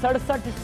67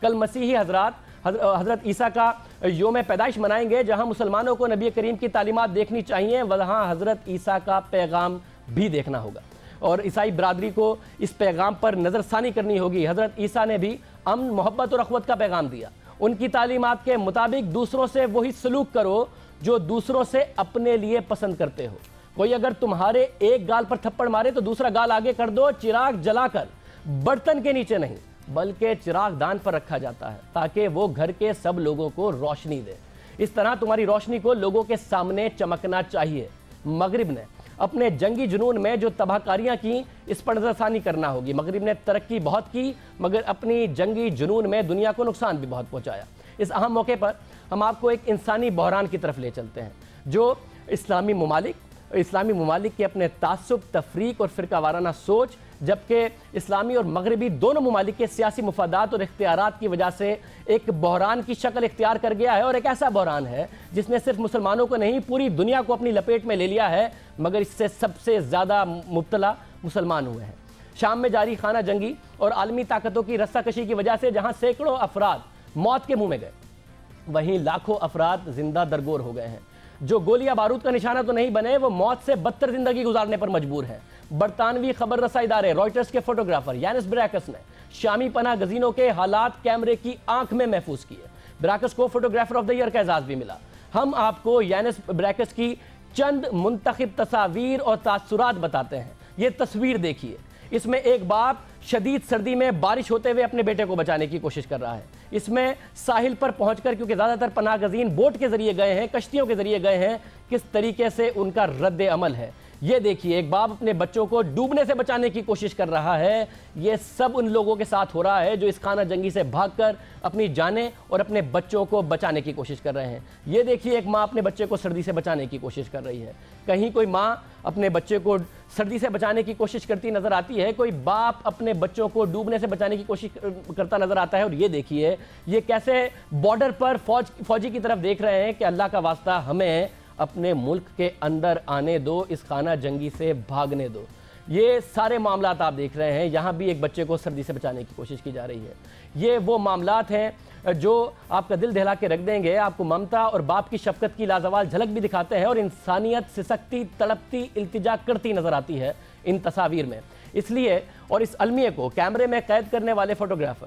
کل مسیحی حضرت عیسیٰ کا یوم پیدائش منائیں گے، جہاں مسلمانوں کو نبی کریم کی تعلیمات دیکھنی چاہیے، وہاں حضرت عیسیٰ کا پیغام بھی دیکھنا ہوگا اور عیسائی برادری کو اس پیغام پر نظر ثانی کرنی ہوگی۔ حضرت عیسیٰ نے بھی امن، محبت اور اخوت کا پیغام دیا۔ ان کی تعلیمات کے مطابق دوسروں سے وہی سلوک کرو جو دوسروں سے اپنے لیے پسند کرتے ہو۔ کوئی اگر تمہارے ایک گال پر تھپڑ مارے تو دوسرا گال آگے کر دو۔ چراغ جلا کر برتن کے نیچے نہیں بلکہ چراغ دان پر رکھا جاتا ہے تاکہ وہ گھر کے سب لوگوں کو روشنی دے۔ اس طرح تمہاری روشنی کو لوگوں کے سامنے چمکنا چاہیے۔ مغرب نے اپنے جنگی جنون میں جو تباہ کاریاں کی، اس پر نظر ثانی کرنا ہوگی۔ مغرب نے ترقی بہت کی مگر اپنی جنگی جنون میں دنیا کو نقصان بھی بہت پہنچایا۔ اس اہم موقع پر ہم آپ کو ایک انسانی بحران کی طرف لے چلتے ہیں جو اسلامی ممالک کے اپنے تعصب، تفریق اور فرقہ وارانہ سوچ، جبکہ اسلامی اور مغربی دونوں ممالک کے سیاسی مفادات اور اختیارات کی وجہ سے ایک بحران کی شکل اختیار کر گیا ہے، اور ایک ایسا بحران ہے جس نے صرف مسلمانوں کو نہیں پوری دنیا کو اپنی لپیٹ میں لے لیا ہے، مگر اس سے سب سے زیادہ مبتلا مسلمان ہوئے ہیں۔ شام میں جاری خانہ جنگی اور عالمی طاقتوں کی رسہ کشی کی وجہ سے جہاں سینکڑوں افراد موت کے منہ میں گئے، وہیں لاکھوں افراد زندہ درگور ہو گئے ہیں۔ جو گولیاں بارود کا نشانہ تو نہیں بنے، وہ موت سے بدتر زندگی گزارنے پر مجبور ہیں۔ برطانوی خبر رسائی ادارے رائٹرز کے فوٹوگرافر یانس براکس نے شامی پناہ گزینوں کے حالات کیمرے کی آنکھ میں محفوظ کیے۔ براکس کو فوٹوگرافر آف دا ایئر کا اعزاز بھی ملا۔ ہم آپ کو یانس براکس کی چند منتخب تصاویر اور تاثرات بتاتے ہیں۔ یہ تصویر دیکھیے، اس میں ایک باپ شدید سردی میں بارش ہوتے ہوئے اپنے بیٹے کو بچانے کی کوشش کر رہا ہے۔ اس میں ساحل پر پہنچ کر، کیونکہ زیادہ تر پناہ گزین بوٹ کے ذریعے گئے ہیں، کشتیوں کے ذریعے گئے ہیں، کس طریقے سے ان کا رد عمل ہے۔ یہ دیکھیے، ایک باپ اپنے بچوں کو ڈوبنے سے بچانے کی کوشش کر رہا ہے۔ یہ سب ان لوگوں کے ساتھ ہو رہا ہے جو اس خانہ جنگی سے بھاگ کر اپنی جانیں اور اپنے بچوں کو بچانے کی کوشش کر رہے ہیں۔ یہ دیکھیے، ایک ماں اپنے بچے کو سردی سے بچانے کی کوشش کر رہی ہے۔ کہیں کوئی ماں اپنے بچے کو سردی سے بچانے کی کوشش کرتی نظر آتی ہے، کوئی باپ اپنے بچوں کو ڈوبنے سے بچانے کی کوشش کرتا نظر آتا ہے۔ اور یہ دیکھیے، یہ کیسے بارڈر پر فوجی کی طرف دیکھ رہے ہیں کہ اللہ کا واسطہ ہمیں اپنے ملک کے اندر آنے دو، اس خانہ جنگی سے بھاگنے دو۔ یہ سارے معاملات آپ دیکھ رہے ہیں، یہاں بھی ایک بچے کو سردی سے بچانے کی کوشش کی جا رہی ہے۔ یہ وہ معاملات ہیں جو آپ کا دل دہلا کے رکھ دیں گے، آپ کو ممتا اور باپ کی شفقت کی لازوال جھلک بھی دکھاتے ہیں، اور انسانیت سسکتی، تڑپتی، التجا کرتی نظر آتی ہے ان تصاویر میں۔ اس لیے اور اس المیہ کو کیمرے میں قید کرنے والے فوٹوگرافر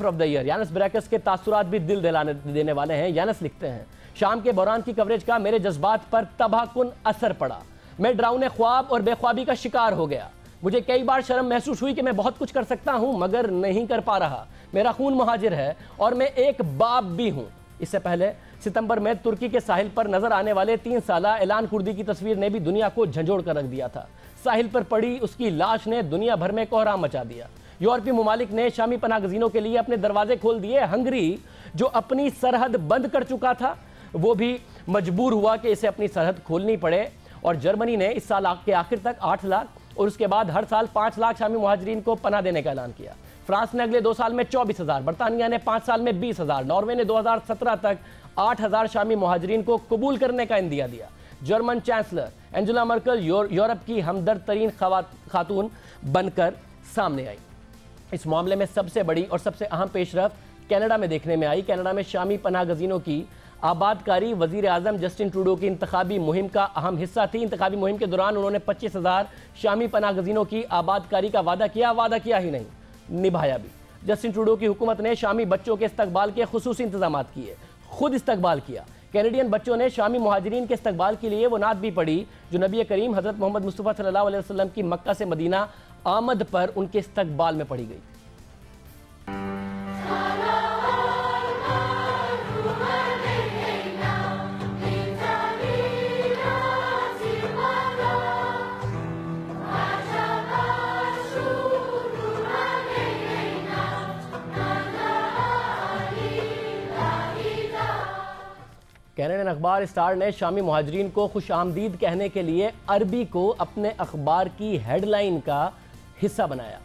آف دا ایئر یانس براکس کے تاثرات بھی دل دلانے دینے والے ہیں۔ یانس لکھتے ہیں، شام کے بحران کی کوریج کا میرے جذبات پر تباہ کن اثر پڑا۔ میں ڈراؤنے خواب اور بے خوابی کا شکار ہو گیا۔ مجھے کئی بار شرم محسوس ہوئی کہ میں بہت کچھ کر سکتا ہوں مگر نہیں کر پا رہا۔ میرا خون مہاجر ہے اور میں ایک باپ بھی ہوں۔ اس سے پہلے ستمبر میں ترکی کے ساحل پر نظر آنے والے 3 سالہ اعلان کردی کی تصویر نے بھی دنیا کو جھنجھوڑ کر رکھ دیا تھا۔ ساحل پر پڑی اس کی لاش نے دنیا بھر میں کوہرام مچا دیا۔ یورپی ممالک نے شامی پناہ گزینوں کے لیے اپنے دروازے کھول دیے۔ ہنگری جو اپنی سرحد بند کر چکا تھا، وہ بھی مجبور ہوا کہ اسے اپنی سرحد کھولنی پڑے، اور جرمنی نے اس سال کے آخر تک 8 لاکھ اور اس کے بعد ہر سال 5 لاکھ شامی مہاجرین کو پناہ دینے کا اعلان کیا۔ فرانس نے اگلے 2 سال میں 24,000، برطانیہ نے 5 سال میں 20,000، ناروے نے 2017 تک 8,000 شامی مہاجرین کو قبول کرنے کا عندیہ دیا۔ جرمن چانسلر انجلا مرکل یورپ کی ہمدرد ترین خاتون بن کر سامنے آئی۔ اس معاملے میں سب سے بڑی اور سب سے اہم پیش رفت کینیڈا میں دیکھنے میں آئی۔ کینیڈا میں شامی پناہ گزینوں کی آباد کاری وزیر اعظم جسٹن ٹروڈو کی انتخابی مہم کا اہم حصہ تھی۔ انتخابی مہم کے دوران انہوں نے 25,000 شامی پناہ گزینوں کی آباد کاری کا وعدہ کیا ہی نہیں، نبھایا بھی۔ جسٹن ٹروڈو کی حکومت نے شامی بچوں کے استقبال کے خصوصی انتظامات کیے، خود استقبال کیا۔ کینیڈین بچوں نے شامی مہاجرین کے استقبال کے لیے وہ نعت بھی پڑھی جو نبی کریم حضرت محمد مصطفیٰ صلی اللہ علیہ وسلم کی مکہ سے مدینہ آمد پر ان کے استقبال میں پڑھی گئی۔ کینیڈین اخبار اسٹار نے شامی مہاجرین کو خوش آمدید کہنے کے لیے عربی کو اپنے اخبار کی ہیڈ لائن کا حصہ بنایا۔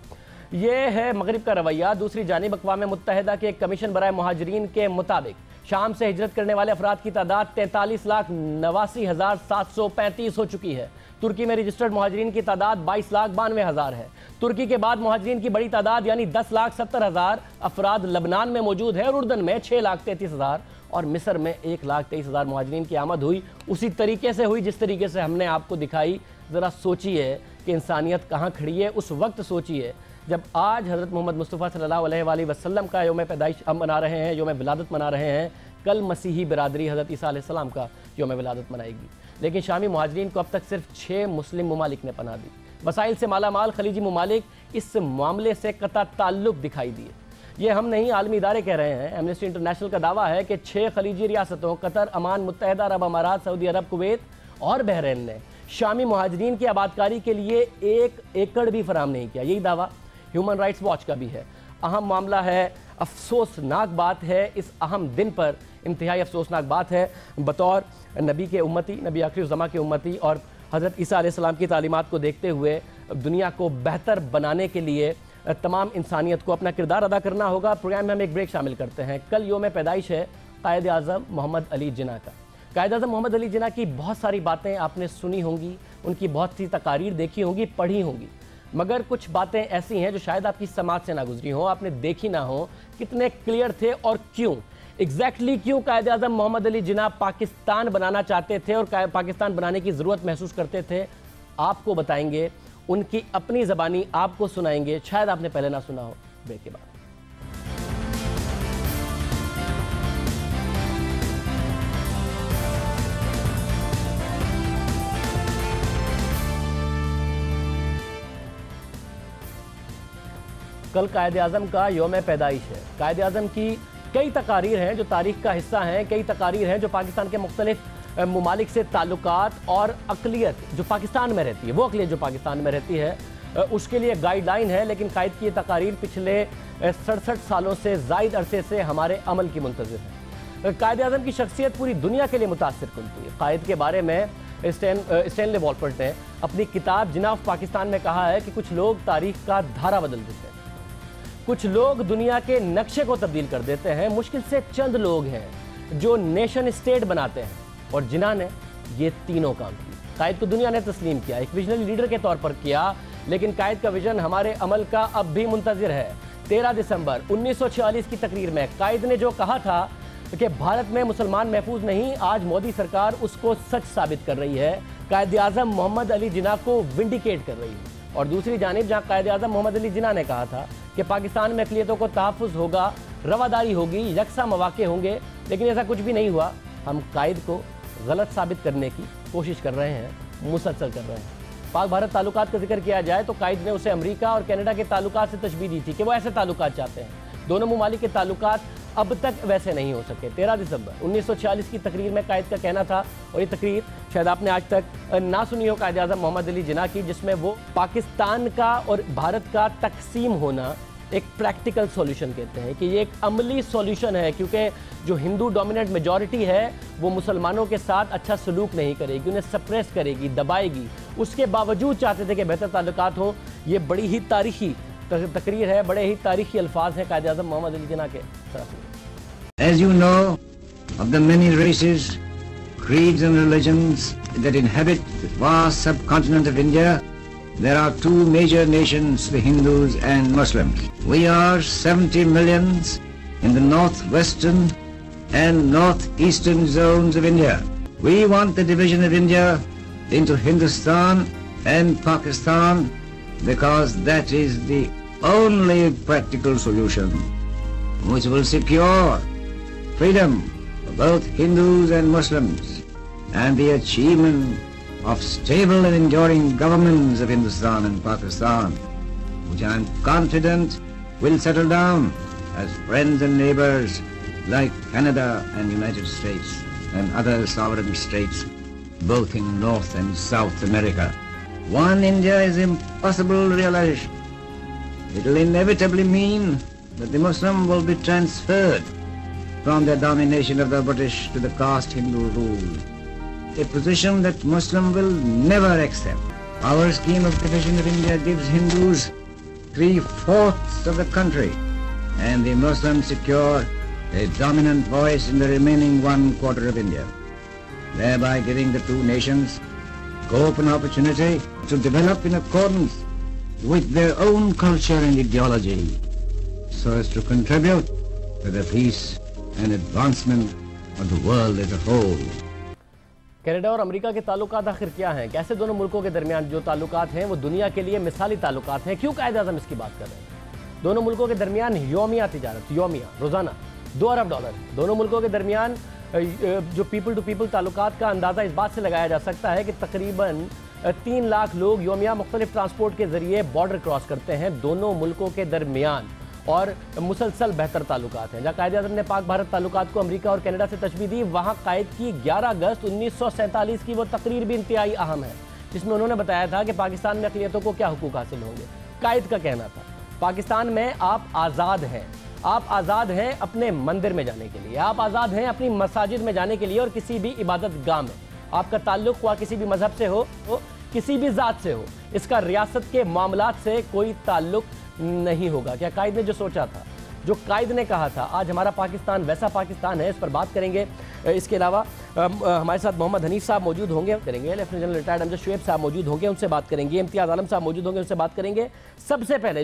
یہ ہے مغرب کا رویہ۔ دوسری جانب اقوام متحدہ کے ایک کمیشن برائے مہاجرین کے مطابق شام سے ہجرت کرنے والے افراد کی تعداد 43,89,735 ہو چکی ہے۔ ترکی میں رجسٹرڈ مہاجرین کی تعداد 22,92,000 ہے۔ ترکی کے بعد مہاجرین کی بڑی تعداد یعنی 10,70,000 افراد لبنان میں موجود ہے اور اردن میں 6,33,000 اور مصر میں 1,23,000 مہاجرین کی آمد ہوئی، اسی طریقے سے ہوئی جس طریقے سے ہم نے آپ کو دکھائی۔ ذرا سوچئے کہ انسانیت کہاں کھڑی ہے، اس وقت سوچئے جب آج حضرت محمد مصطفیٰ صلی اللہ علیہ وآلہ وسلم کا یوم پیدائش ہم منا رہے ہیں، یوم ولادت منا رہے ہیں، کل مسیحی برادری حضرت عیسیٰ علیہ السلام کا یوم ولادت منائے گی، لیکن شامی مہاجرین کو اب تک صرف 6 مسلم ممالک نے پناہ دی۔ وسائل سے مالا مال خلیجی ممالک اس معاملے سے قطع تعلق دکھائی دیے۔ یہ ہم نہیں، عالمی ادارے کہہ رہے ہیں۔ ایمنسٹی انٹرنیشنل کا دعویٰ ہے کہ 6 خلیجی ریاستوں قطر، عمان، متحدہ عرب امارات، سعودی عرب، کویت اور بحرین نے شامی مہاجرین کی آبادکاری کے لیے 1 ایکڑ بھی فراہم نہیں کیا۔ یہی دعویٰ ہیومن رائٹس واچ کا بھی ہے۔ اہم معاملہ ہے، افسوسناک بات ہے، اس اہم دن پر انتہائی افسوسناک بات ہے، بطور نبی کے امتی، نبی آخر الزماں کے امتی اور حضرت عیسیٰ علیہ السلام کی تعلیمات کو دیکھتے ہوئے دنیا کو بہتر بنانے کے لیے تمام انسانیت کو اپنا کردار ادا کرنا ہوگا۔ پروگرام میں ہم ایک بریک شامل کرتے ہیں۔ کل یوم پیدائش ہے قائد اعظم محمد علی جناح کا۔ قائد اعظم محمد علی جناح کی بہت ساری باتیں آپ نے سنی ہوں گی، ان کی بہت سی تقاریر دیکھی ہوں گی، پڑھی ہوں گی، مگر کچھ باتیں ایسی ہیں جو شاید آپ کی سماعت سے نہ گزری ہوں، آپ نے دیکھی نہ ہوں۔ کتنے کلیئر تھے اور کیوں، ایگزیکٹلی کیوں قائد اعظم محمد علی جناح پاکستان بنانا چاہتے تھے اور پاکستان بنانے کی ضرورت محسوس کرتے تھے، آپ کو بتائیں گے، ان کی اپنی زبانی آپ کو سنائیں گے، شاید آپ نے پہلے نہ سنا ہو۔ بریک کے بعد کل قائد اعظم کا یوم پیدائش ہے۔ قائد اعظم کی کئی تقاریر ہیں جو تاریخ کا حصہ ہیں، کئی تقاریر ہیں جو پاکستان کے مختلف ممالک سے تعلقات اور اقلیت جو پاکستان میں رہتی ہے، وہ اقلیت جو پاکستان میں رہتی ہے اس کے لیے گائیڈ لائن ہے، لیکن قائد کی یہ تقاریر پچھلے 67 سالوں سے زائد عرصے سے ہمارے عمل کی منتظر ہے۔ قائد اعظم کی شخصیت پوری دنیا کے لیے متاثر کن تھی۔ قائد کے بارے میں اسٹینلے والپرٹ نے اپنی کتاب جناح آف پاکستان میں کہا ہے کہ کچھ لوگ تاریخ کا دھارا بدل دیتے ہیں، کچھ لوگ دنیا کے نقشے کو تبدیل کر دیتے ہیں، مشکل سے چند لوگ ہیں جو نیشن اسٹیٹ بناتے ہیں، اور جناح نے یہ تینوں کام کیے۔ قائد کو دنیا نے تسلیم کیا، ایک ویژنری لیڈر کے طور پر کیا، لیکن قائد کا ویژن ہمارے عمل کا اب بھی منتظر ہے۔ 13 دسمبر 1946 کی تقریر میں قائد نے جو کہا تھا کہ بھارت میں مسلمان محفوظ نہیں، آج مودی سرکار اس کو سچ ثابت کر رہی ہے، قائد اعظم محمد علی جناح کو ونڈیکیٹ کر رہی ہے۔ اور دوسری جانب جہاں قائد اعظم محمد علی جناح نے کہا تھا کہ پاکستان میں اقلیتوں کو تحفظ ہوگا، رواداری ہوگی، یکساں مواقع ہوں گے، لیکن ایسا کچھ بھی نہیں ہوا۔ ہم قائد کو غلط ثابت کرنے کی کوشش کر رہے ہیں، مسلسل کر رہے ہیں۔ پاک بھارت تعلقات کا ذکر کیا جائے تو قائد نے اسے امریکہ اور کینیڈا کے تعلقات سے تشبیہ دی تھی کہ وہ ایسے تعلقات چاہتے ہیں۔ دونوں ممالک کے تعلقات اب تک ویسے نہیں ہو سکے۔ 13 دسمبر 1946 کی تقریر میں قائد کا کہنا تھا، اور یہ تقریر شاید آپ نے آج تک نہ سنی ہو قائد اعظم محمد علی جناح کی، جس میں وہ پاکستان کا اور بھارت کا تقسیم ہونا ایک پریکٹیکل سولوشن کہتے ہیں کہ یہ ایک عملی سولوشن ہے، کیونکہ جو ہندو ڈومیننٹ میجورٹی ہے وہ مسلمانوں کے ساتھ اچھا سلوک نہیں کرے گی، انہیں سپریس کرے گی، دبائے گی، اس کے باوجود چاہتے تھے کہ بہتر تعلقات ہوں۔ یہ بڑی ہی تاریخی تقریر ہے، بڑے ہی تاریخی الفاظ ہیں قائد اعظم محمد علی جناح کے۔ As you know, of the many races, creeds and religions that inhabit the vast subcontinent of India, there are two major nations, the Hindus and Muslims. We are 70 millions in the northwestern and northeastern zones of India. We want the division of India into Hindustan and Pakistan because that is the only practical solution which will secure freedom for both Hindus and Muslims and the achievement of stable and enduring governments of Hindustan and Pakistan, which I am confident will settle down as friends and neighbors like Canada and United States and other sovereign states, both in North and South America. One India is impossible realization. It will inevitably mean that the Muslim will be transferred from the domination of the British to the caste Hindu rule, a position that Muslim will never accept. Our scheme of division of India gives Hindus 3/4 of the country and the Muslims secure a dominant voice in the remaining 1/4 of India, thereby giving the two nations scope and opportunity to develop in accordance with their own culture and ideology, so as to contribute to the peace and advancement of the world as a whole. Canada اور امریکہ کے تعلقات آخر کیا ہیں؟ کیسے دونوں ملکوں کے درمیان جو تعلقات ہیں وہ دنیا کے لیے مثالی تعلقات ہیں؟ کیوں قائد اعظم اس کی بات کر رہے ہیں؟ دونوں ملکوں کے درمیان یومیہ تجارت، روزانہ $2 ارب۔ دونوں ملکوں کے درمیان جو پیپل ٹو پیپل تعلقات کا اندازہ اس بات سے لگایا جا سکتا ہے کہ تقریباً 3 لاکھ لوگ یومیہ مختلف ٹرانسپورٹ کے ذریعے بارڈر کراس کرتے ہیں دونوں ملکوں کے درمیان، اور مسلسل بہتر تعلقات ہیں۔ جہاں قائد اعظم نے پاک بھارت تعلقات کو امریکہ اور کینیڈا سے تشبیہ دی، وہاں قائد کی 11 اگست 1947 کی وہ تقریر بھی انتہائی اہم ہے، جس میں انہوں نے بتایا تھا کہ پاکستان میں اقلیتوں کو کیا حقوق حاصل ہوں گے۔ قائد کا کہنا تھا پاکستان میں آپ آزاد ہیں، آپ آزاد ہیں اپنے مندر میں جانے کے لیے، آپ آزاد ہیں اپنی مساجد میں جانے کے لیے اور کسی بھی عبادت گاہ میں۔ آپ کا تعلق ہوا کسی بھی مذہب سے ہو، کسی بھی ذات سے ہو، اس کا ریاست کے معاملات سے کوئی تعلق نہیں ہوگا۔ کیا قائد نے جو سوچا تھا، جو قائد نے کہا تھا، آج ہمارا پاکستان ویسا پاکستان ہے؟ اس پر بات کریں گے۔ اس کے علاوہ ہمارے ساتھ محمد حنیف صاحب موجود ہوں گے، لیفٹیننٹ جنرل ریٹائرڈ امجد شعیب صاحب موجود ہوں گے، ان سے بات کریں گے۔ امتیاز عالم صاحب موجود ہوں گے، ان سے بات کریں گے۔ سب سے پہلے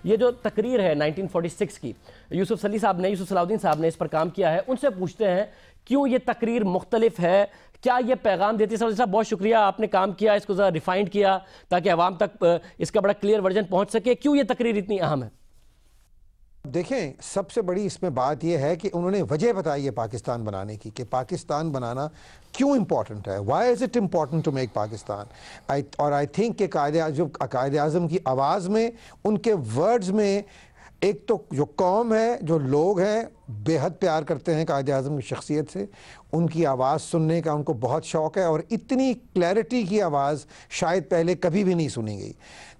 یہ جو تقریر ہے 1946 کی، یوسف صلاح الدین صاحب نے اس پر کام کیا ہے، ان سے پوچھتے ہیں کیوں یہ تقریر مختلف ہے، کیا یہ پیغام دیتی ہے؟ صاحب بہت شکریہ، آپ نے کام کیا، اس کو ذرا ریفائنڈ کیا تاکہ عوام تک اس کا بڑا کلیئر ورژن پہنچ سکے۔ کیوں یہ تقریر اتنی اہم ہے؟ دیکھیں، سب سے بڑی اس میں بات یہ ہے کہ انہوں نے وجہ بتائی ہے پاکستان بنانے کی، کہ پاکستان بنانا کیوں امپورٹنٹ ہے، why is it important to make Pakistan. اور آئی تھنک کہ قائد اعظم کی آواز میں، ان کے ورڈز میں، ایک تو جو قوم ہے، جو لوگ ہیں، بے حد پیار کرتے ہیں قائد اعظم کی شخصیت سے، ان کی آواز سننے کا ان کو بہت شوق ہے، اور اتنی کلیئرٹی کی آواز شاید پہلے کبھی بھی نہیں سنی گئی۔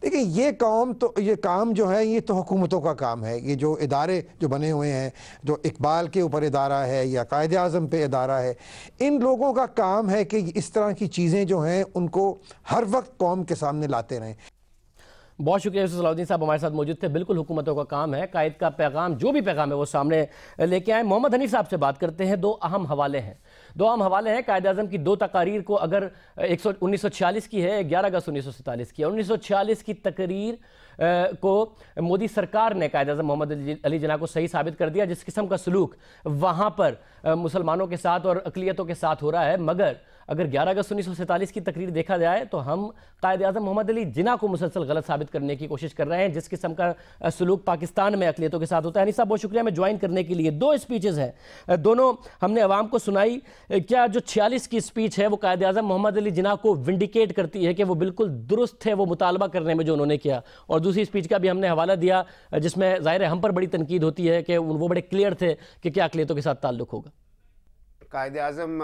دیکھیں، یہ کام جو ہے، یہ تو حکومتوں کا کام ہے۔ یہ جو ادارے جو بنے ہوئے ہیں، جو اقبال کے اوپر ادارہ ہے یا قائد اعظم پہ ادارہ ہے، ان لوگوں کا کام ہے کہ اس طرح کی چیزیں جو ہیں ان کو ہر وقت قوم کے سامنے لاتے رہیں۔ بہت شکریہ یوسف صلاح الدین صاحب ہمارے ساتھ موجود تھے۔ بالکل حکومتوں کا کام ہے قائد کا پیغام، جو بھی پیغام ہے وہ سامنے لے کے آئیں۔ محمد حنیف صاحب سے بات کرتے ہیں۔ دو اہم حوالے ہیں قائد اعظم کی 2 تقاریر کو، اگر 1946 کی ہے، 11 اگست 1947 کی ہے۔ 1946 کی تقریر کو مودی سرکار نے قائد اعظم محمد علی جناح کو صحیح ثابت کر دیا، جس قسم کا سلوک وہاں پر مسلمانوں کے ساتھ اور اقلیتوں کے ساتھ ہو رہا ہے۔ مگر اگر 11 اگست 1947 کی تقریر دیکھا جائے تو ہم قائد اعظم محمد علی جناح کو مسلسل غلط ثابت کرنے کی کوشش کر رہے ہیں، جس قسم کا سلوک پاکستان میں اقلیتوں کے ساتھ ہوتا ہے۔ حنیف صاحب بہت شکریہ ہمیں جوائن کرنے کے لیے۔ 2 اسپیچز ہیں، دونوں ہم نے عوام کو سنائی۔ کیا جو 46 کی اسپیچ ہے وہ قائد اعظم محمد علی جناح کو ونڈیکیٹ کرتی ہے کہ وہ بالکل درست ہے وہ مطالبہ کرنے میں جو انہوں نے کیا؟ اور دوسری اسپیچ کا بھی ہم نے حوالہ دیا، جس میں ظاہر ہے ہم پر بڑی تنقید ہوتی ہے کہ وہ بڑے کلیئر تھے کہ کیا اقلیتوں کے ساتھ تعلق ہوگا۔ قائد اعظم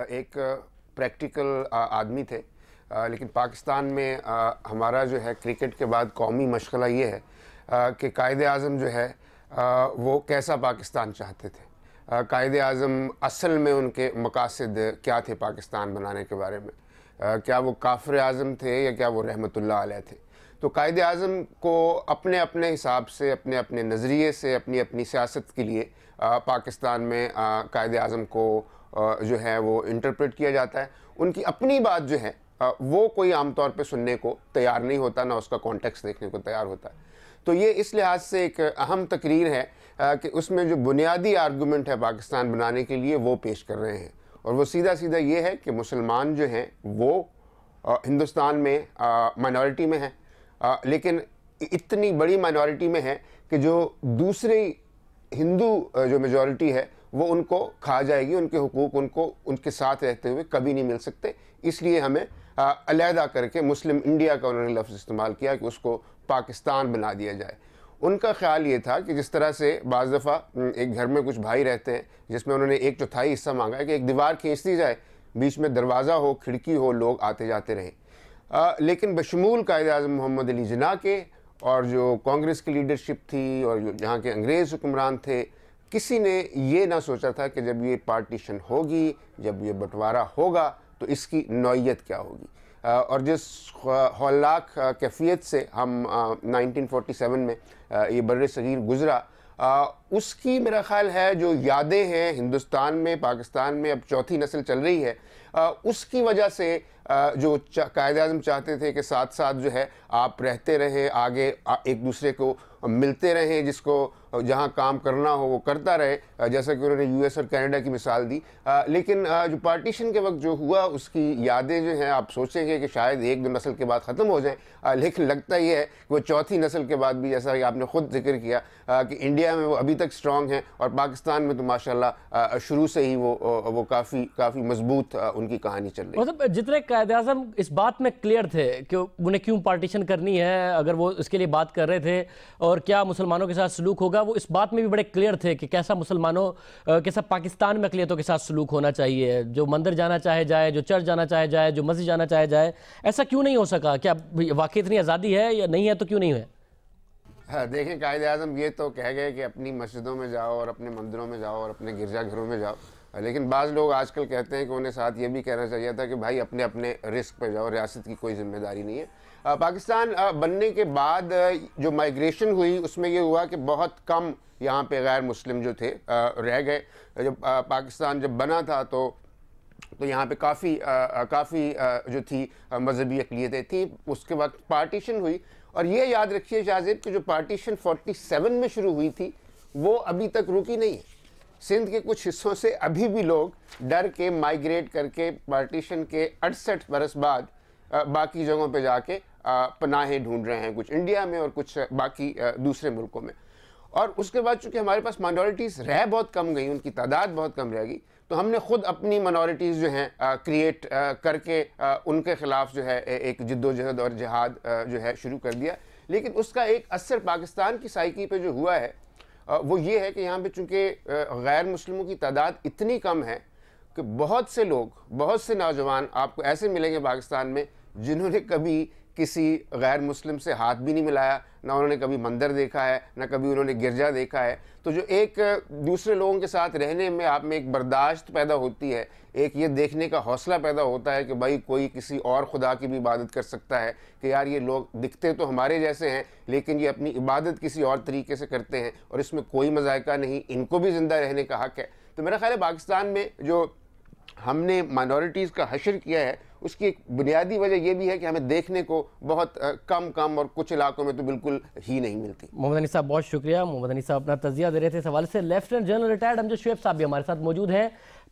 ایک پریکٹیکل آدمی تھے، لیکن پاکستان میں ہمارا جو ہے کرکٹ کے بعد قومی مشغلہ یہ ہے کہ قائد اعظم جو ہے وہ کیسا پاکستان چاہتے تھے۔ قائد اعظم اصل میں ان کے مقاصد کیا تھے پاکستان بنانے کے بارے میں؟ کیا وہ کافر اعظم تھے یا کیا وہ رحمت اللہ علیہ تھے؟ تو قائد اعظم کو اپنے اپنے حساب سے، اپنے اپنے نظریے سے، اپنی اپنی سیاست کے لیے پاکستان میں قائد اعظم کو جو ہے وہ انٹرپریٹ کیا جاتا ہے۔ ان کی اپنی بات جو ہے وہ کوئی عام طور پہ سننے کو تیار نہیں ہوتا، نہ اس کا کانٹیکسٹ دیکھنے کو تیار ہوتا ہے۔ تو یہ اس لحاظ سے ایک اہم تقریر ہے کہ اس میں جو بنیادی آرگومنٹ ہے پاکستان بنانے کے لیے وہ پیش کر رہے ہیں، اور وہ سیدھا سیدھا یہ ہے کہ مسلمان جو ہیں وہ ہندوستان میں مائنورٹی میں ہیں، لیکن اتنی بڑی مائنورٹی میں ہے کہ جو دوسری ہندو جو میجورٹی ہے وہ ان کو کھا جائے گی، ان کے حقوق ان کو ان کے ساتھ رہتے ہوئے کبھی نہیں مل سکتے۔ اس لیے ہمیں علیحدہ کر کے مسلم انڈیا کا انہوں نے لفظ استعمال کیا کہ اس کو پاکستان بنا دیا جائے۔ ان کا خیال یہ تھا کہ جس طرح سے بعض دفعہ ایک گھر میں کچھ بھائی رہتے ہیں جس میں انہوں نے 1/4 حصہ مانگا ہے کہ ایک دیوار کھینچ دی جائے، بیچ میں دروازہ ہو، کھڑکی ہو، لوگ آتے جاتے رہیں۔ لیکن بشمول قائد اعظم محمد علی جناح کے اور جو کانگریس کی لیڈرشپ تھی اور جہاں کے انگریز حکمران تھے، کسی نے یہ نہ سوچا تھا کہ جب یہ پارٹیشن ہوگی، جب یہ بٹوارہ ہوگا تو اس کی نوعیت کیا ہوگی، اور جس ہولناک کیفیت سے ہم 1947 میں یہ بر صغیر گزرا، اس کی میرا خیال ہے جو یادیں ہیں ہندوستان میں، پاکستان میں اب 4تھی نسل چل رہی ہے، اس کی وجہ سے جو قائد اعظم چاہتے تھے کہ ساتھ ساتھ جو ہے آپ رہتے رہیں, آگے ایک دوسرے کو ملتے رہیں, جس کو جہاں کام کرنا ہو وہ کرتا رہے, جیسا کہ انہوں نے یو ایس اور کینیڈا کی مثال دی. لیکن جو پارٹیشن کے وقت جو ہوا اس کی یادیں جو ہیں آپ سوچیں گے کہ شاید ایک دو نسل کے بعد ختم ہو جائیں, لیکن لگتا یہ ہے کہ وہ چوتھی نسل کے بعد بھی, جیسا کہ آپ نے خود ذکر کیا کہ انڈیا میں وہ ابھی تک سٹرونگ ہیں, اور پاکستان میں تو ماشاءاللہ شروع سے ہی وہ کافی مضبوط ان کی کہانی چل رہی ہے. مطلب جتنے قائد اعظم اس بات میں کلیئر تھے کہ انہیں کیوں پارٹیشن کرنی ہے, اگر وہ اس کے لیے بات کر رہے تھے, اور کیا مسلمانوں کے ساتھ سلوک ہوگا, وہ اس بات میں بھی بڑے کلیئر تھے کہ کیسا پاکستان میں اقلیتوں کے ساتھ سلوک ہونا چاہیے, جو مندر جانا چاہے جائے, جو چرچ جانا چاہے جائے, جو مسجد جانا چاہے جائے. ایسا کیوں نہیں ہو سکا؟ کیا واقعی اتنی آزادی ہے یا نہیں ہے, تو کیوں نہیں ہے؟ دیکھیں قائد اعظم یہ تو کہہ گئے کہ اپنی مسجدوں میں جاؤ اور اپنے مندروں میں جاؤ اور اپنے گرجا گھروں میں جاؤ, لیکن بعض لوگ آج کل کہتے ہیں کہ انہیں ساتھ یہ بھی کہنا چاہیے تھا کہ بھائی اپنے اپنے رسک پہ جاؤ, ریاست کی کوئی ذمہ داری نہیں ہے. پاکستان بننے کے بعد جو مائیگریشن ہوئی اس میں یہ ہوا کہ بہت کم یہاں پہ غیر مسلم جو تھے رہ گئے. جب پاکستان جب بنا تھا تو یہاں پہ کافی جو تھی مذہبی اقلیتیں تھیں. اس کے وقت پارٹیشن ہوئی, اور یہ یاد رکھیے شاہ زیب کہ جو پارٹیشن 47 میں شروع ہوئی تھی وہ ابھی تک رکی نہیں ہے. سندھ کے کچھ حصوں سے ابھی بھی لوگ ڈر کے مائیگریٹ کر کے پارٹیشن کے 68 برس بعد باقی جگہوں پہ جا کے پناہیں ڈھونڈ رہے ہیں, کچھ انڈیا میں اور کچھ باقی دوسرے ملکوں میں. اور اس کے بعد چونکہ ہمارے پاس مائنورٹیز بہت کم گئیں, ان کی تعداد بہت کم رہ گئی, تو ہم نے خود اپنی مائنورٹیز جو ہیں کریٹ کر کے ان کے خلاف جو ہے ایک جد و جہد اور جہاد جو ہے شروع کر دیا. لیکن اس کا ایک اثر پاکستان کی سائیکی پہ جو ہوا ہے وہ یہ ہے کہ یہاں پہ چونکہ غیر مسلموں کی تعداد اتنی کم ہے کہ بہت سے لوگ, بہت سے نوجوان آپ کو ایسے ملیں گے پاکستان میں جنہوں نے کبھی کسی غیر مسلم سے ہاتھ بھی نہیں ملایا, نہ انہوں نے کبھی مندر دیکھا ہے, نہ کبھی انہوں نے گرجا دیکھا ہے. تو جو ایک دوسرے لوگوں کے ساتھ رہنے میں آپ میں ایک برداشت پیدا ہوتی ہے, ایک یہ دیکھنے کا حوصلہ پیدا ہوتا ہے کہ بھائی کوئی کسی اور خدا کی بھی عبادت کر سکتا ہے, کہ یار یہ لوگ دکھتے تو ہمارے جیسے ہیں لیکن یہ اپنی عبادت کسی اور طریقے سے کرتے ہیں اور اس میں کوئی مذائقہ نہیں, ان کو بھی زندہ رہنے کا حق ہے. تو میرا خیال ہے پاکستان میں جو ہم نے مائنورٹیز کا حشر کیا ہے اس کی ایک بنیادی وجہ یہ بھی ہے کہ ہمیں دیکھنے کو بہت کم اور کچھ علاقوں میں تو بالکل ہی نہیں ملتی. محمد انیس صاحب بہت شکریہ. محمد انیس صاحب اپنا تجزیہ دے رہے تھے اس حوالے سے. لیفٹیننٹ جنرل ریٹائرڈ امجد شعیب صاحب بھی ہمارے ساتھ موجود ہیں.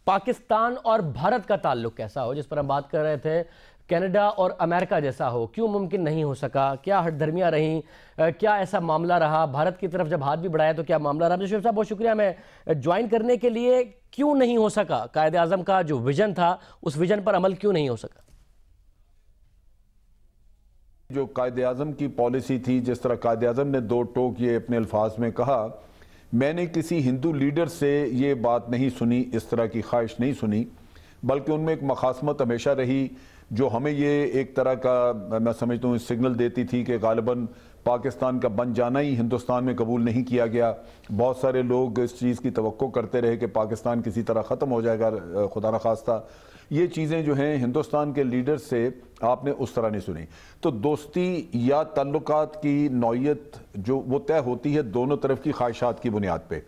پاکستان اور بھارت کا تعلق کیسا ہو, جس پر ہم بات کر رہے تھے, کینیڈا اور امریکہ جیسا ہو, کیوں ممکن نہیں ہو سکا, کیا ہٹ دھرمیاں رہیں, کیا ایسا معاملہ رہا, بھارت کی طرف جب ہاتھ بھی بڑھایا تو کیا معاملہ رہا. شعیب صاحب بہت شکریہ میں جوائن کرنے کے لیے. کیوں نہیں ہو سکا, قائد اعظم کا جو ویژن تھا اس ویژن پر عمل کیوں نہیں ہو سکا؟ جو قائد اعظم کی پالیسی تھی, جس طرح قائد اعظم نے دو ٹوک یہ اپنے الفاظ میں کہا, میں نے کسی ہندو لیڈر سے یہ بات نہیں سنی, اس طرح کی خواہش نہیں سنی, بلکہ ان میں ایک مخاصمت ہمیشہ رہی جو ہمیں یہ ایک طرح کا میں سمجھتا ہوں سگنل دیتی تھی کہ غالباً پاکستان کا بن جانا ہی ہندوستان میں قبول نہیں کیا گیا. بہت سارے لوگ اس چیز کی توقع کرتے رہے کہ پاکستان کسی طرح ختم ہو جائے گا خدا نخواستہ. یہ چیزیں جو ہیں ہندوستان کے لیڈر سے آپ نے اس طرح نہیں سنی. تو دوستی یا تعلقات کی نوعیت جو وہ طے ہوتی ہے دونوں طرف کی خواہشات کی بنیاد پہ.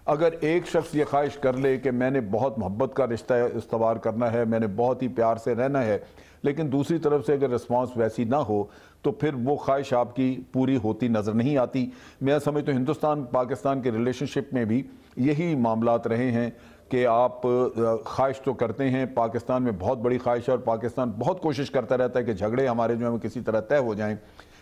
اگر ایک شخص یہ خواہش کر لے کہ میں نے بہت محبت کا رشتہ استوار کرنا ہے, میں نے بہت ہی پیار سے رہنا ہے, لیکن دوسری طرف سے اگر رسپانس ویسی نہ ہو تو پھر وہ خواہش آپ کی پوری ہوتی نظر نہیں آتی. میں سمجھتا ہوں ہندوستان پاکستان کے ریلیشن شپ میں بھی یہی معاملات رہے ہیں کہ آپ خواہش تو کرتے ہیں, پاکستان میں بہت بڑی خواہش ہے اور پاکستان بہت کوشش کرتا رہتا ہے کہ جھگڑے ہمارے جو ہیں کسی طرح طے ہو جائیں,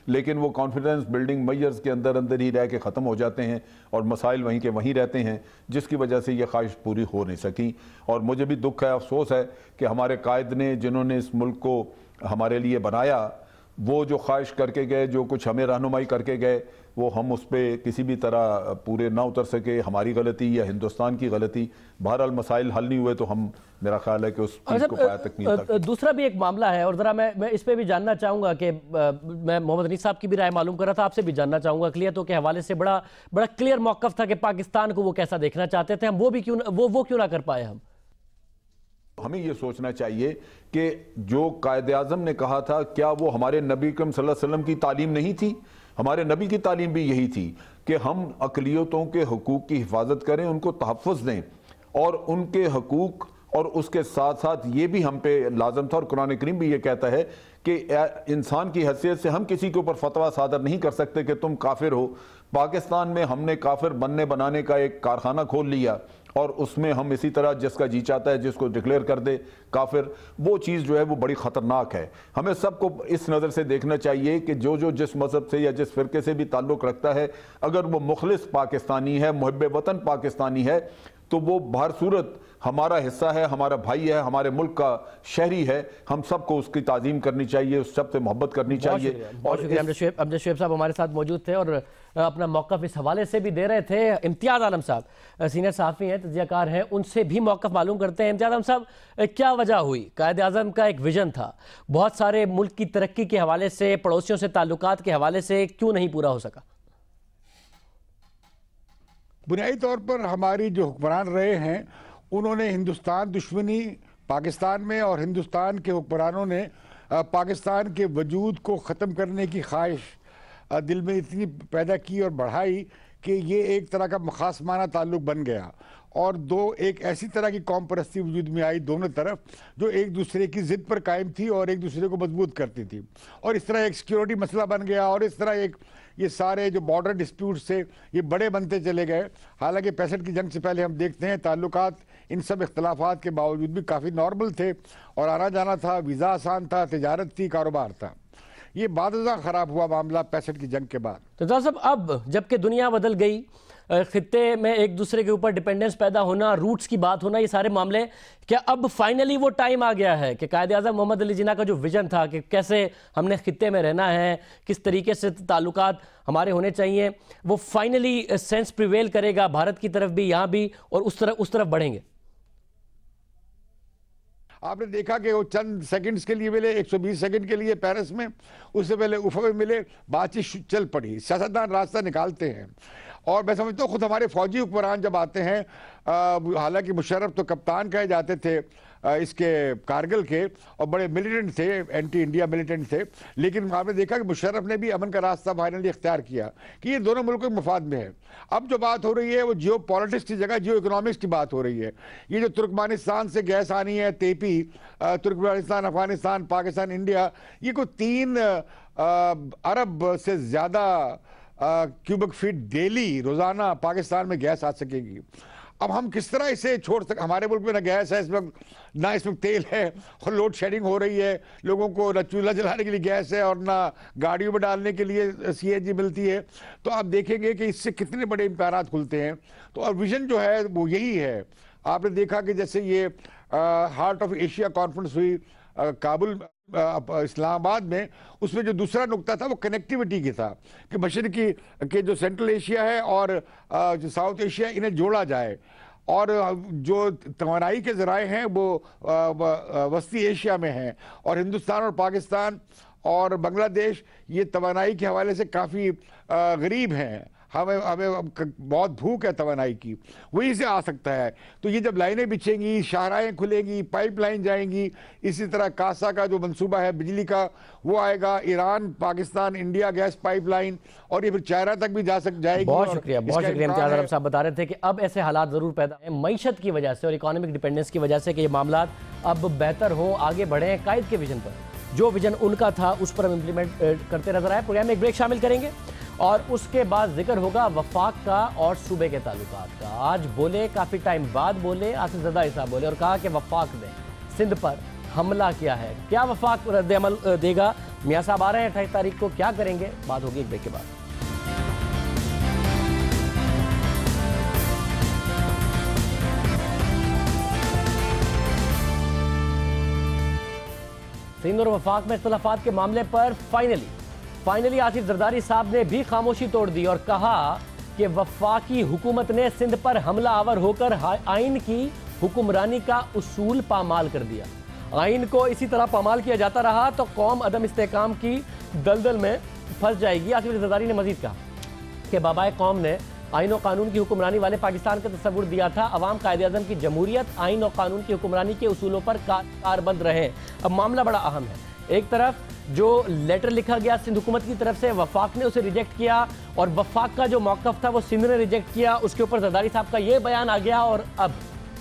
لیکن وہ کانفیڈنس بلڈنگ میئرز کے اندر ہی رہ کے ختم ہو جاتے ہیں اور مسائل وہیں کے وہیں رہتے ہیں, جس کی وجہ سے یہ خواہش پوری ہو نہیں سکی. اور مجھے بھی دکھ ہے, افسوس ہے کہ ہمارے قائد نے جنہوں نے اس ملک کو ہمارے لیے بنایا, وہ جو خواہش کر کے گئے, جو کچھ ہمیں رہنمائی کر کے گئے, وہ ہم اس پہ کسی بھی طرح پورے نہ اتر سکے. ہماری غلطی یا ہندوستان کی غلطی, بہرحال مسائل حل نہیں ہوئے تو ہم میرا خیال ہے کہ اس چیز کو پایا تکمیل تک. دوسرا بھی ایک معاملہ ہے, اور ذرا میں اس پہ بھی جاننا چاہوں گا کہ میں محمد انیس صاحب کی بھی رائے معلوم کر رہا تھا, آپ سے بھی جاننا چاہوں گا. اقلیتوں کے حوالے سے بڑا کلیئر موقف تھا کہ پاکستان کو وہ کیسا دیکھنا چاہتے تھے, ہم وہ کیوں نہ کر پائے. ہمیں یہ سوچنا چاہیے کہ جو قائد اعظم نے کہا تھا, کیا وہ ہمارے نبی اکرم صلی اللہ علیہ وسلم کی تعلیم نہیں تھی؟ ہمارے نبی کی تعلیم بھی یہی تھی کہ ہم اقلیتوں کے حقوق کی حفاظت کریں, ان کو تحفظ دیں اور ان کے حقوق اور اس کے ساتھ ساتھ یہ بھی ہم پہ لازم تھا، اور قرآن کریم بھی یہ کہتا ہے کہ انسان کی حیثیت سے ہم کسی کے اوپر فتویٰ صادر نہیں کر سکتے کہ تم کافر ہو۔ پاکستان میں ہم نے کافر بنانے کا ایک کارخانہ کھول لیا، اور اس میں ہم اسی طرح جس کا جی چاہتا ہے جس کو ڈکلیئر کر دے کافر، وہ چیز جو ہے وہ بڑی خطرناک ہے۔ ہمیں سب کو اس نظر سے دیکھنا چاہیے کہ جو جس مذہب سے یا جس فرقے سے بھی تعلق رکھتا ہے، اگر وہ مخلص پاکستانی ہے، محب وطن پاکستانی ہے، تو وہ بہر صورت ہمارا حصہ ہے، ہمارا بھائی ہے، ہمارے ملک کا شہری ہے۔ ہم سب کو اس کی تعظیم کرنی چاہیے، اس سب سے محبت کرنی چاہیے۔ بہت شکریہ امجد شعیب صاحب ہمارے ساتھ موجود تھے اور اپنا موقف اس حوالے سے بھی دے رہے تھے۔ امتیاز عالم صاحب سینئر صحافی ہیں، تجزیہ کار ہیں، ان سے بھی موقف معلوم کرتے ہیں۔ امتیاز عالم صاحب، کیا وجہ ہوئی؟ قائد اعظم کا ایک ویژن تھا، بہت سارے ملک کی ترقی کے حوالے سے، پڑوسیوں سے تعلقات کے حوالے سے، کیوں نہیں پورا ہو سکا؟ بنیادی طور پر ہماری جو حکمران رہے ہیں انہوں نے ہندوستان دشمنی پاکستان میں، اور ہندوستان کے حکمرانوں نے پاکستان کے وجود کو ختم کرنے کی خواہش دل میں اتنی پیدا کی اور بڑھائی کہ یہ ایک طرح کا مخاصمانہ تعلق بن گیا، اور ایک ایسی طرح کی قوم پرستی وجود میں آئی دونوں طرف، جو ایک دوسرے کی ضد پر قائم تھی اور ایک دوسرے کو مضبوط کرتی تھی، اور اس طرح ایک سیکیورٹی مسئلہ بن گیا، اور اس طرح یہ سارے جو بارڈر ڈسپیوٹس تھے یہ بڑے بنتے چلے گئے۔ حالانکہ 65 کی جنگ سے پہلے ہم دیکھتے ہیں تعلقات ان سب اختلافات کے باوجود بھی کافی نارمل تھے، اور آنا جانا تھا، ویزا آسان تھا، تجارت تھی، کاروبار تھا۔ یہ بعد ازاں خراب ہوا معاملہ 65 کی جنگ کے بعد۔ تو صاحب اب جبکہ دنیا بدل گئی، خطے میں ایک دوسرے کے اوپر ڈیپینڈنس پیدا ہونا، روٹس کی بات ہونا، یہ سارے معاملے، کیا اب فائنلی وہ ٹائم آ گیا ہے کہ قائد اعظم محمد علی جناح کا جو ویژن تھا کہ کیسے ہم نے خطے میں رہنا ہے، کس طریقے سے تعلقات ہمارے ہونے چاہیے، وہ فائنلی سینس پریویل کرے گا بھارت کی طرف بھی، یہاں بھی، اور اس طرف بڑھیں گے؟ آپ نے دیکھا کہ وہ چند سیکنڈز کے لیے ملے، 120 سیکنڈ کے لیے پیرس میں، اس سے پہلے افق میں ملے، بات چیت چل پڑی۔ سیاستدان راستہ نکالتے ہیں، اور میں سمجھتا ہوں خود ہمارے فوجی حکمران جب آتے ہیں، حالانکہ مشرف تو کپتان کہے جاتے تھے اس کے کارگل کے، اور بڑے ملیٹنٹ تھے، اینٹی انڈیا ملیٹنٹ تھے، لیکن آپ نے دیکھا کہ مشرف نے بھی امن کا راستہ فائنلی اختیار کیا کہ یہ دونوں ملکوں کے مفاد میں ہے۔ اب جو بات ہو رہی ہے وہ جیو پالیٹکس کی جگہ جیو اکنامکس کی بات ہو رہی ہے۔ یہ جو ترکمانستان سے گیس آنی ہے، تیپی، ترکمانستان، افغانستان، پاکستان، انڈیا، یہ کوئی 3 ارب سے زیادہ کیوبک فٹ ڈیلی روزانہ پاکستان میں گیس آ سکے گی۔ اب ہم کس طرح اسے چھوڑ سکتے؟ ہمارے ملک میں نہ گیس ہے اس وقت، نہ اس وقت تیل ہے، اور لوڈ شیڈنگ ہو رہی ہے، لوگوں کو نہ چولہا جلانے کے لیے گیس ہے اور نہ گاڑیوں میں ڈالنے کے لیے CNG ملتی ہے۔ تو آپ دیکھیں گے کہ اس سے کتنے بڑے امکانات کھلتے ہیں۔ تو اور ویژن جو ہے وہ یہی ہے۔ آپ نے دیکھا کہ جیسے یہ ہارٹ آف ایشیا کانفرنس ہوئی کابل اسلام آباد میں، اس میں جو دوسرا نقطہ تھا وہ کنیکٹیوٹی کی تھا کہ مشرقی کے جو سینٹرل ایشیا ہے اور جو ساؤتھ ایشیا، انہیں جوڑا جائے، اور جو توانائی کے ذرائع ہیں وہ وسطی ایشیا میں ہیں، اور ہندوستان اور پاکستان اور بنگلہ دیش یہ توانائی کے حوالے سے کافی غریب ہیں۔ ہمیں بہت بھوک ہے توانائی کی، وہیں سے آ سکتا ہے۔ تو یہ جب لائنیں بچھیں گی، شاہراہیں کھلیں گی، پائپ لائن جائیں گی، اسی طرح کاسا کا جو منصوبہ ہے بجلی کا وہ آئے گا، Iran Pakistan India gas pipeline, اور یہ پھر چائنا تک بھی جائے گی۔ بہت شکریہ امتیاز عالم صاحب بتا رہے تھے کہ اب ایسے حالات ضرور پیدا ہیں معیشت کی وجہ سے اور اکانومک ڈیپینڈنس کی وجہ سے کہ یہ معاملات اب بہتر ہوں، آگے بڑھیں۔ قائد کے ویژن پر، جو ویژن ان کا تھا اس پر ہم امپلیمنٹ کرتے نظر آئے۔ پروگرام میں ایک بریک شامل کریں گے اور اس کے بعد ذکر ہوگا وفاق کا اور صوبے کے تعلقات کا۔ آج بولے، کافی ٹائم بعد بولے، آصف زدہ صاحب بولے اور کہا کہ وفاق نے سندھ پر حملہ کیا ہے۔ کیا وفاق رد عمل دے گا؟ میاں صاحب آ رہے ہیں 28 تاریخ کو، کیا کریں گے؟ بات ہوگی ایک بریک کے بعد۔ سندھ اور وفاق میں اختلافات کے معاملے پر فائنلی آصف زرداری صاحب نے بھی خاموشی توڑ دی اور کہا کہ وفاقی حکومت نے سندھ پر حملہ آور ہو کر آئین کی حکمرانی کا اصول پامال کر دیا۔ آئین کو اسی طرح پامال کیا جاتا رہا تو قوم عدم استحکام کی دلدل میں پھنس جائے گی۔ آصف زرداری نے مزید کہا کہ بابائے قوم نے آئین و قانون کی حکمرانی والے پاکستان کا تصور دیا تھا۔ عوام قائد اعظم کی جمہوریت آئین و قانون کی حکمرانی کے اصولوں پر کاربند رہے۔ اب معاملہ بڑا اہم ہے۔ ایک طرف جو لیٹر لکھا گیا سندھ حکومت کی طرف سے، وفاق نے اسے ریجیکٹ کیا، اور وفاق کا جو موقف تھا وہ سندھ نے ریجیکٹ کیا، اس کے اوپر زرداری صاحب کا یہ بیان آ گیا، اور اب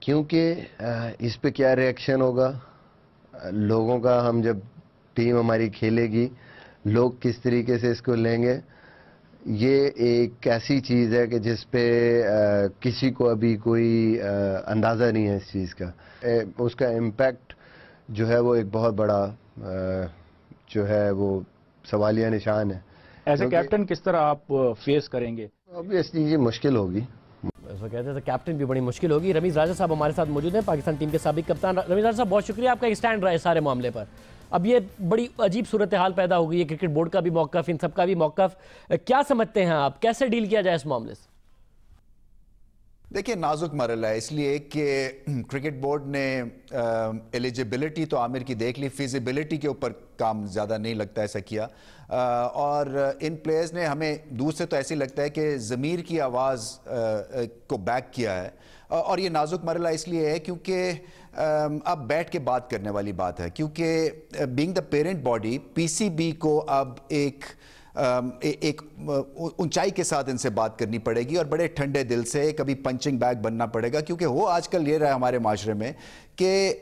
کیونکہ اس پہ کیا ریئیکشن ہوگا لوگوں کا، ہم جب ٹیم ہماری کھیلے گی لوگ کس طریقے سے اس کو لیں گے، یہ ایک ایسی چیز ہے کہ جس پہ کسی کو ابھی کوئی اندازہ نہیں ہے اس چیز کا. اس کا امپیکٹ جو ہے وہ ایک بہت بڑا جو ہے وہ سوالیہ نشان ہے. ایز اے کیپٹن کس طرح آپ فیس کریں گے؟ obviously یہ مشکل ہوگی. ایسا کہتے ہیں کیپٹن بھی بڑی مشکل ہوگی. رمیز راجہ صاحب ہمارے ساتھ موجود ہیں، پاکستان ٹیم کے سابق کپتان. رمیز راجہ صاحب بہت شکریہ، آپ کا ایک سٹینڈ رہا ہے سارے معاملے پر. اب یہ بڑی عجیب صورتحال پیدا ہو گئی ہے، کرکٹ بورڈ کا بھی موقف، ان سب کا بھی موقف. کیا سمجھتے ہیں آپ، کیسے ڈیل کیا جائے اس معاملے سے؟ دیکھیں نازک مرحلہ ہے، اس لیے کہ کرکٹ بورڈ نے ایلیجیبلٹی تو عامر کی دیکھ لی، فیزیبلٹی کے اوپر کام زیادہ نہیں لگتا ایسا کیا، اور ان پلیئرز نے ہمیں دور سے تو ایسی لگتا ہے کہ ضمیر کی آواز کو بیک کیا ہے. اور یہ نازک مرحلہ اس لیے ہے کیونکہ اب بیٹھ کے بات کرنے والی بات ہے، کیونکہ being the parent body P C B کو اب ایک اونچائی کے ساتھ ان سے بات کرنی پڑے گی، اور بڑے ٹھنڈے دل سے کبھی پنچنگ بیگ بننا پڑے گا. کیونکہ وہ آج کل یہ رہا ہے ہمارے معاشرے میں کہ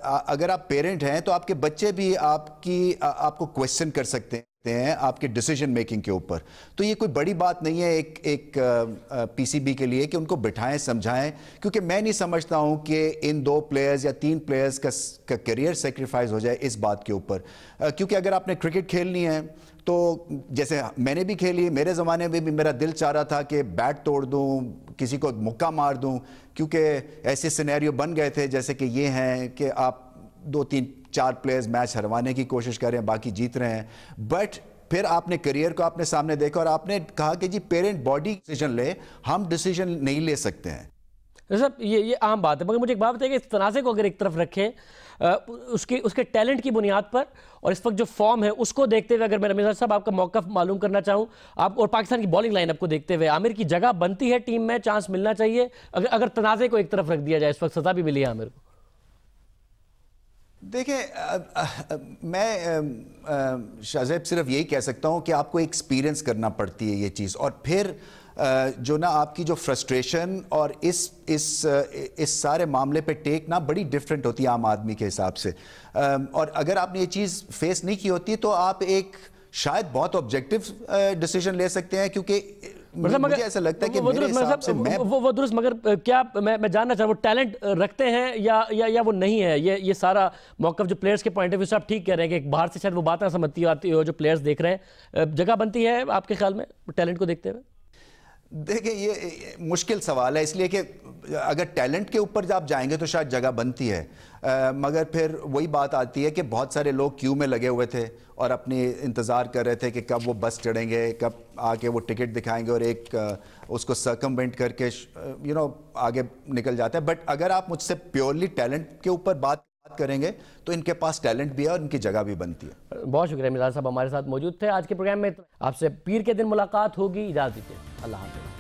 اگر آپ پیرنٹ ہیں تو آپ کے بچے بھی آپ کو کویسچن کر سکتے ہیں آپ کے ڈیسیجن میکنگ کے اوپر. تو یہ کوئی بڑی بات نہیں ہے ایک پی سی بی کے لیے کہ ان کو بٹھائیں سمجھائیں، کیونکہ میں نہیں سمجھتا ہوں کہ ان 2 پلیئرز یا 3 پلیئرز کا کیریئر سیکریفائز ہو جائے اس بات کے اوپر. کیونکہ اگر آپ نے کرکٹ کھیلنی ہے تو جیسے میں نے بھی کھیلی، میرے زمانے میں بھی میرا دل چاہ رہا تھا کہ بیٹ توڑ دوں، کسی کو مکہ مار دوں، کیونکہ ایسے سینیریو بن گئے تھے جیسے کہ یہ ہیں کہ آپ 2-3-4 پلیئرز میچ ہروانے کی کوشش کر رہے ہیں، باقی جیت رہے ہیں. بٹ پھر آپ نے کریئر کو آپ نے سامنے دیکھا اور آپ نے کہا کہ جی پیرنٹ باڈی ڈیسیجن لے، ہم ڈیسیجن نہیں لے سکتے ہیں. صاحب یہ عام بات ہے، مگر مجھے ایک بات بتائیے کہ اس تنازع کو اگر ایک طرف رکھیں اس کے ٹیلنٹ کی بنیاد پر اور اس وقت جو فارم ہے اس کو دیکھتے ہوئے، اگر میں رمیز صاحب آپ کا موقف معلوم کرنا چاہوں آپ اور پاکستان کی بالنگ لائن اپ کو دیکھتے ہوئے، عامر کی جگہ بنتی ہے ٹیم میں، چانس ملنا چاہیے اگر تنازع کو ایک طرف رکھ دیا جائے؟ اس وقت سزا بھی ملی ہے عامر کو. دیکھیں میں شاہزیب صرف یہی کہہ سکتا ہوں کہ آپ کو ایکسپیرینس کرنا پڑتی ہے یہ چیز، اور پھر جو نا آپ کی جو فرسٹریشن اور اس سارے معاملے پہ ٹیک نا بڑی ڈیفرنٹ ہوتی ہے عام آدمی کے حساب سے. اور اگر آپ نے یہ چیز فیس نہیں کی ہوتی تو آپ ایک شاید بہت آبجیکٹیو ڈیسیجن لے سکتے ہیں، کیونکہ مجھے ایسا لگتا ہے کہ میرے حساب سے وہ درست، مگر کیا میں جاننا چاہوں وہ ٹیلنٹ رکھتے ہیں یا وہ نہیں ہے؟ یہ سارا موقف جو پلیئرز کے پوائنٹ آف ویو سے آپ ٹھیک کہہ رہے ہیں کہ باہر سے شاید وہ بات نہ سمجھتی آتی ہو جو پلیئرز دیکھ رہے ہیں، جگہ بنتی ہے آپ کے خیال میں ٹیلنٹ کو دیکھتے ہوئے؟ دیکھیں یہ مشکل سوال ہے، اس لیے کہ اگر ٹیلنٹ کے اوپر جب آپ جائیں گے تو شاید جگہ بنتی ہے، مگر پھر وہی بات آتی ہے کہ بہت سارے لوگ کیو میں لگے ہوئے تھے اور اپنی انتظار کر رہے تھے کہ کب وہ بس چڑھیں گے، کب آ کے وہ ٹکٹ دکھائیں گے اور ایک اس کو سرکموینٹ کر کے آگے نکل جاتا ہے. بٹ اگر آپ مجھ سے پیورلی ٹیلنٹ کے اوپر بات کریں گے تو ان کے پاس ٹیلنٹ بھی ہے اور ان کی جگہ بھی بنتی ہے. بہت شکریہ، مزار صاحب ہمارے ساتھ موجود تھے. آج کے پروگرام میں آپ سے پیر کے دن ملاقات ہوگی، اجازت دیجیے، اللہ حافظ.